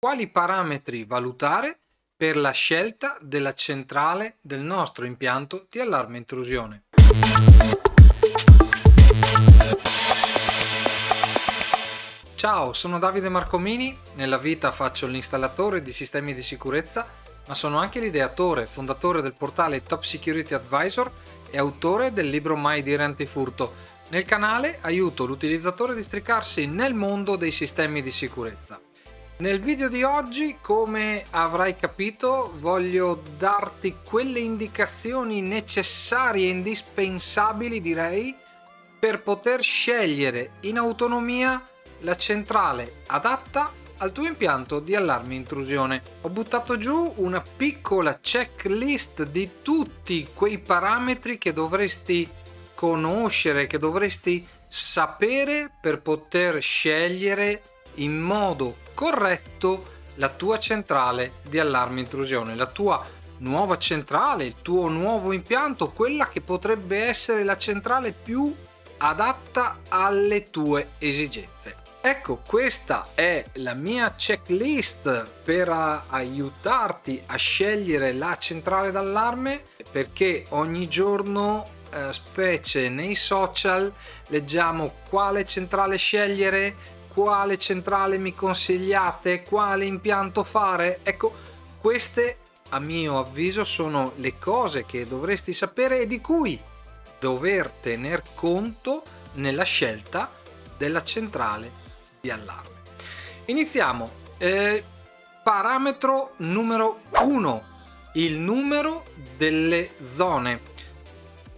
Quali parametri valutare per la scelta della centrale del nostro impianto di allarme intrusione? Ciao, sono Davide Marcomini, nella vita faccio l'installatore di sistemi di sicurezza, ma sono anche l'ideatore, fondatore del portale Top Security Advisor e autore del libro Mai dire antifurto. Nel canale aiuto l'utilizzatore a districarsi nel mondo dei sistemi di sicurezza. Nel video di oggi, come avrai capito, voglio darti quelle indicazioni necessarie e indispensabili, direi, per poter scegliere in autonomia la centrale adatta al tuo impianto di allarme intrusione. Ho buttato giù una piccola checklist di tutti quei parametri che dovresti conoscere, che dovresti sapere per poter scegliere in modo corretto la tua centrale di allarme intrusione, la tua nuova centrale, il tuo nuovo impianto, quella che potrebbe essere la centrale più adatta alle tue esigenze. Ecco, questa è la mia checklist per aiutarti a scegliere la centrale d'allarme, perché ogni giorno, specie nei social, leggiamo quale centrale scegliere, quale centrale mi consigliate, quale impianto fare. Ecco, queste a mio avviso sono le cose che dovresti sapere e di cui dover tener conto nella scelta della centrale di allarme. Iniziamo. Parametro numero 1, il numero delle zone.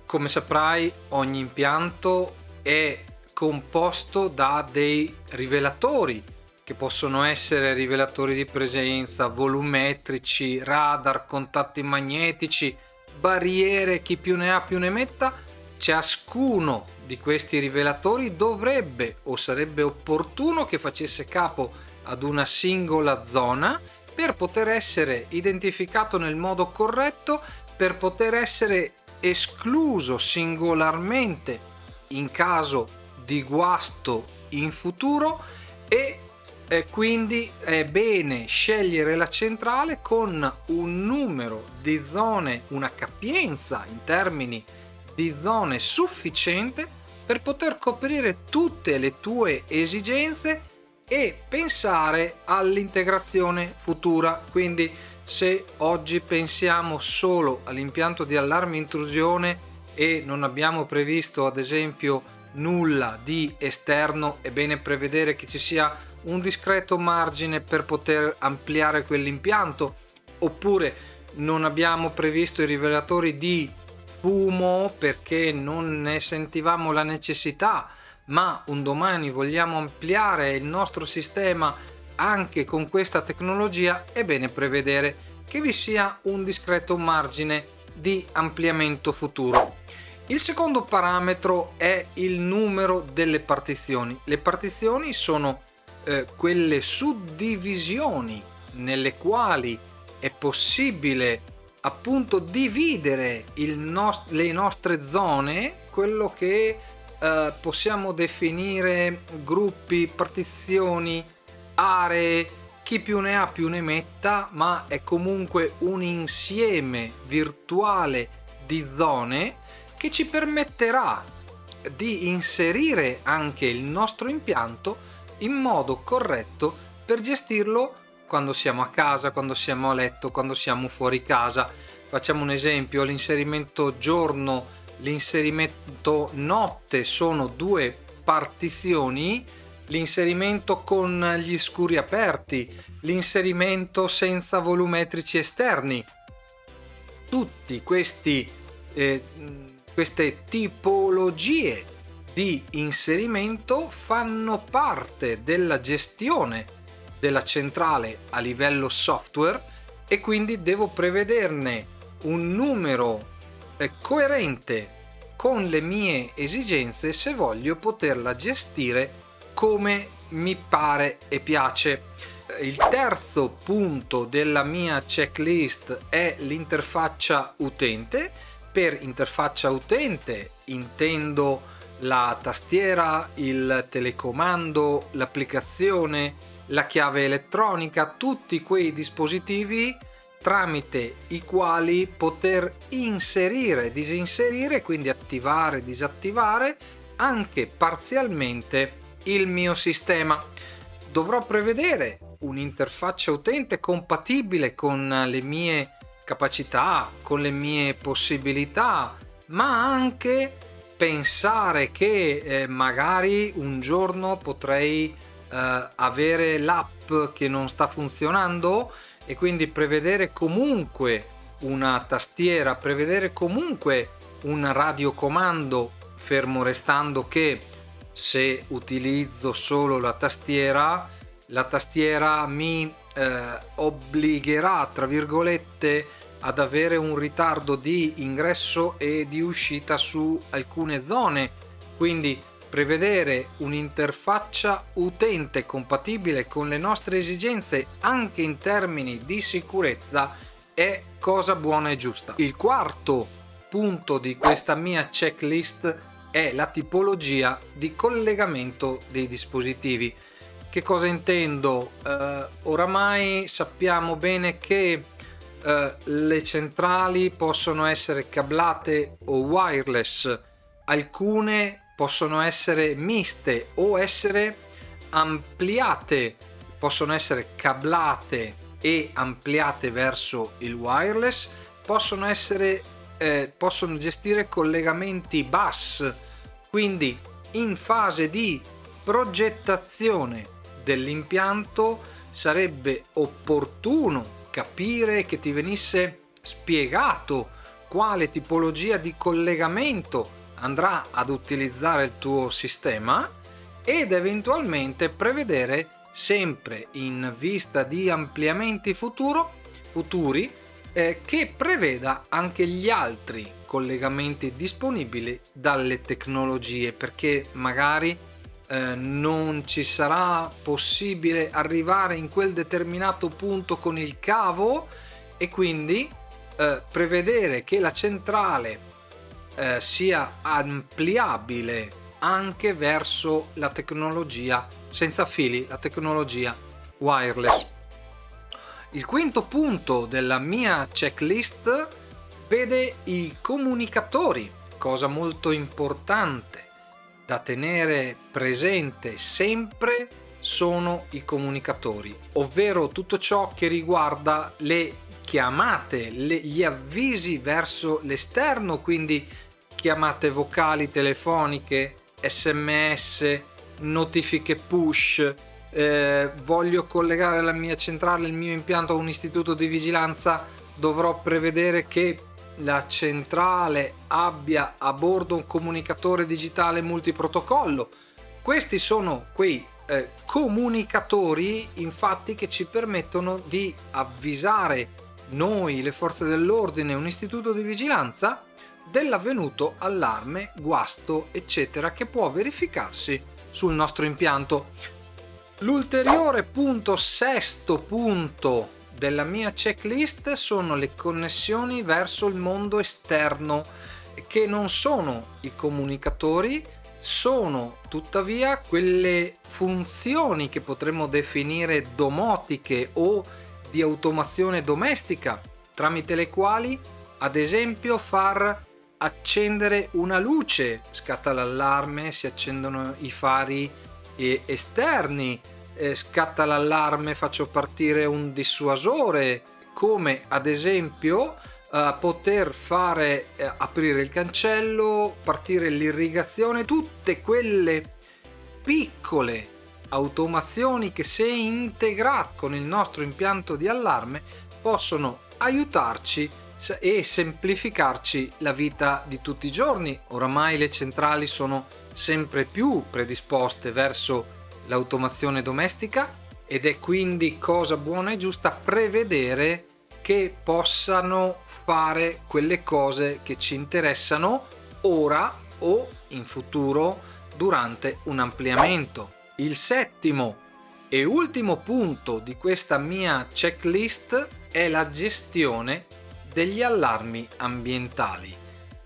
Come saprai, ogni impianto è composto da dei rivelatori che possono essere rivelatori di presenza, volumetrici, radar, contatti magnetici, barriere, chi più ne ha più ne metta. Ciascuno di questi rivelatori dovrebbe o sarebbe opportuno che facesse capo ad una singola zona per poter essere identificato nel modo corretto, per poter essere escluso singolarmente in caso di guasto in futuro, e quindi è bene scegliere la centrale con un numero di zone, una capienza in termini di zone sufficiente per poter coprire tutte le tue esigenze e pensare all'integrazione futura. Quindi se oggi pensiamo solo all'impianto di allarme intrusione e non abbiamo previsto ad esempio nulla di esterno, è bene prevedere che ci sia un discreto margine per poter ampliare quell'impianto, oppure non abbiamo previsto i rivelatori di fumo perché non ne sentivamo la necessità, ma un domani vogliamo ampliare il nostro sistema anche con questa tecnologia, è bene prevedere che vi sia un discreto margine di ampliamento futuro. Il secondo parametro è il numero delle partizioni. Le partizioni sono quelle suddivisioni nelle quali è possibile appunto dividere le nostre zone, quello che possiamo definire gruppi, partizioni, aree, chi più ne ha più ne metta, ma è comunque un insieme virtuale di zone che ci permetterà di inserire anche il nostro impianto in modo corretto per gestirlo quando siamo a casa, quando siamo a letto, quando siamo fuori casa. Facciamo un esempio: l'inserimento giorno, l'inserimento notte sono due partizioni, l'inserimento con gli scuri aperti, l'inserimento senza volumetrici esterni. Tutti queste tipologie di inserimento fanno parte della gestione della centrale a livello software, e quindi devo prevederne un numero coerente con le mie esigenze se voglio poterla gestire come mi pare e piace. Il terzo punto della mia checklist è l'interfaccia utente. Per interfaccia utente intendo la tastiera, il telecomando, l'applicazione, la chiave elettronica, tutti quei dispositivi tramite i quali poter inserire, disinserire, quindi attivare, disattivare anche parzialmente il mio sistema. Dovrò prevedere un'interfaccia utente compatibile con le mie capacità, con le mie possibilità, ma anche pensare che magari un giorno potrei avere l'app che non sta funzionando e quindi prevedere comunque una tastiera, prevedere comunque un radiocomando, fermo restando che se utilizzo solo la tastiera mi obbligherà, tra virgolette, ad avere un ritardo di ingresso e di uscita su alcune zone. Quindi prevedere un'interfaccia utente compatibile con le nostre esigenze anche in termini di sicurezza è cosa buona e giusta. Il quarto punto di questa mia checklist è la tipologia di collegamento dei dispositivi. Che cosa intendo? Oramai sappiamo bene che le centrali possono essere cablate o wireless, alcune possono essere miste o essere ampliate, possono essere cablate e ampliate verso il wireless, possono gestire collegamenti bus, quindi in fase di progettazione dell'impianto sarebbe opportuno capire che ti venisse spiegato quale tipologia di collegamento andrà ad utilizzare il tuo sistema ed eventualmente prevedere, sempre in vista di ampliamenti futuri, che preveda anche gli altri collegamenti disponibili dalle tecnologie, perché magari non ci sarà possibile arrivare in quel determinato punto con il cavo e quindi prevedere che la centrale sia ampliabile anche verso la tecnologia senza fili, la tecnologia wireless. Il quinto punto della mia checklist vede i comunicatori, cosa molto importante da tenere presente sempre sono i comunicatori, ovvero tutto ciò che riguarda le chiamate, gli avvisi verso l'esterno, quindi chiamate vocali, telefoniche, SMS, notifiche push. Voglio collegare la mia centrale, il mio impianto a un istituto di vigilanza, dovrò prevedere che la centrale abbia a bordo un comunicatore digitale multiprotocollo. Questi sono quei comunicatori infatti che ci permettono di avvisare noi, le forze dell'ordine, un istituto di vigilanza dell'avvenuto allarme, guasto, eccetera, che può verificarsi sul nostro impianto. L'ulteriore sesto punto della mia checklist sono le connessioni verso il mondo esterno, che non sono i comunicatori, sono tuttavia quelle funzioni che potremmo definire domotiche o di automazione domestica, tramite le quali ad esempio far accendere una luce, scatta l'allarme, si accendono i fari esterni, scatta l'allarme, faccio partire un dissuasore, come ad esempio poter fare aprire il cancello, partire l'irrigazione, tutte quelle piccole automazioni che, se integrate con il nostro impianto di allarme, possono aiutarci e semplificarci la vita di tutti i giorni. Oramai le centrali sono sempre più predisposte verso l'automazione domestica ed è quindi cosa buona e giusta prevedere che possano fare quelle cose che ci interessano ora o in futuro durante un ampliamento. Il settimo e ultimo punto di questa mia checklist è la gestione degli allarmi ambientali.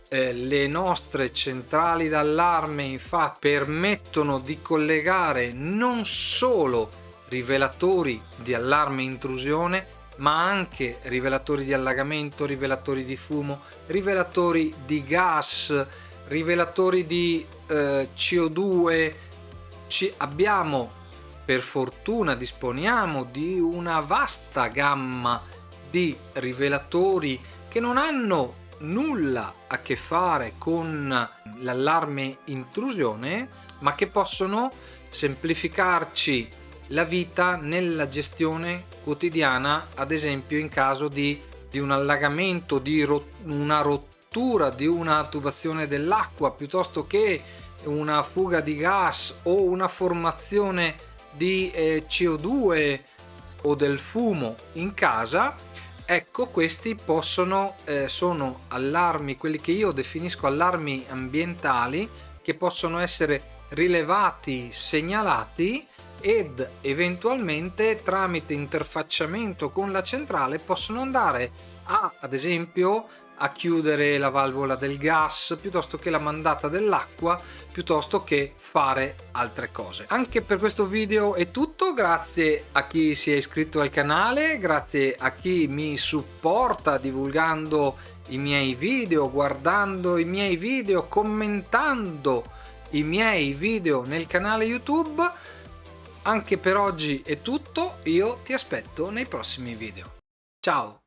Le nostre centrali d'allarme infatti permettono di collegare non solo rivelatori di allarme intrusione, ma anche rivelatori di allagamento, rivelatori di fumo, rivelatori di gas, rivelatori di CO2. Abbiamo, per fortuna, disponiamo di una vasta gamma di rivelatori che non hanno nulla a che fare con l'allarme intrusione, ma che possono semplificarci la vita nella gestione quotidiana, ad esempio in caso di un allagamento, di una rottura di una tubazione dell'acqua, piuttosto che una fuga di gas o una formazione di CO2 o del fumo in casa. Ecco, questi possono sono allarmi, quelli che io definisco allarmi ambientali, che possono essere rilevati, segnalati ed eventualmente tramite interfacciamento con la centrale possono andare ad esempio a chiudere la valvola del gas, piuttosto che la mandata dell'acqua, piuttosto che fare altre cose. Anche per questo video è tutto, grazie a chi si è iscritto al canale, grazie a chi mi supporta divulgando i miei video, guardando i miei video, commentando i miei video nel canale YouTube. Anche per oggi è tutto, io ti aspetto nei prossimi video. Ciao!